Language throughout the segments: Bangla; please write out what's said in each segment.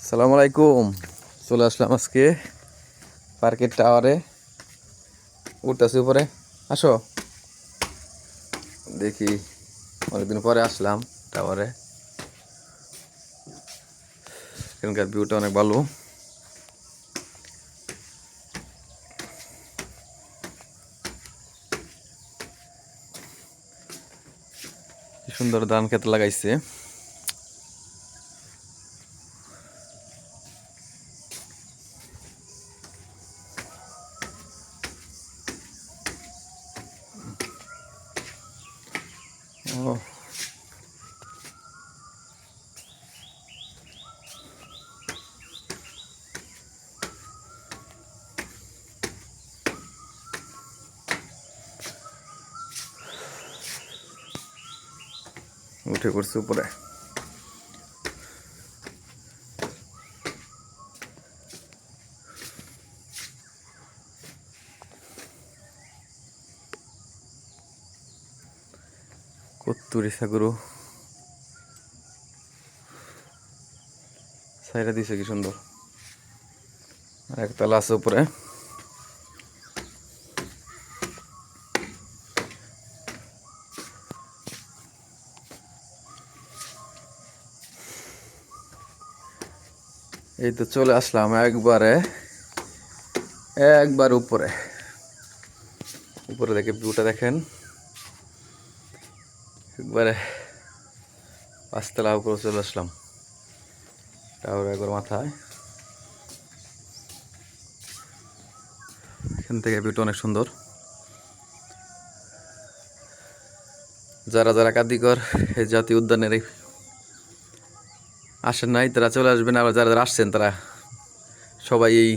সালাম আলাইকুম। চলে আসলাম আজকে পার্কের টাওয়ারে, উঠতেছি উপরে। আসো দেখি, অনেকদিন পরে আসলাম টাওয়ারে। এখানকার ভিউটা অনেক ভালো। কি সুন্দর ধান ক্ষেত লাগাইছে। ও, উঠে পড়ছে উপরে। কত্তুরি সাগরু সাইরা দিছে, কি সুন্দর। একতলা আছে উপরে। এই তো চলে আসলাম একবার উপরে। উপরে দেখে ভিউটা দেখেন, একবারে 5 তলা উপরে চলে আসলাম। টাওয়ার একবার মাথায়। এখান থেকে ভিউটা অনেক সুন্দর। যারা যারা কাদিকর এই জাতীয় উদ্যানের আসেন নাই, তারা চলে আসবেন। আবার যারা যারা আসছেন, তারা সবাই এই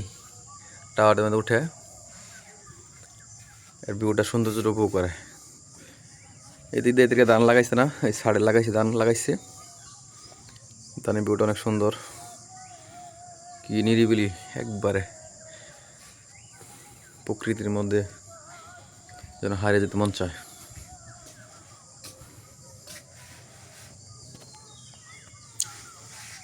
টাওয়ারের মধ্যে উঠে এর ভিউটা সৌন্দর্যটা উপভোগ করে। এদিক দিয়ে এদিকে ধান লাগাইছে না, এই সাইডে লাগাইছে, ধান লাগাইছে। ধানের ভিউটা অনেক সুন্দর, কি নিরিবিলি, একবারে প্রকৃতির মধ্যে যেন হারিয়ে যেতে মন চায়।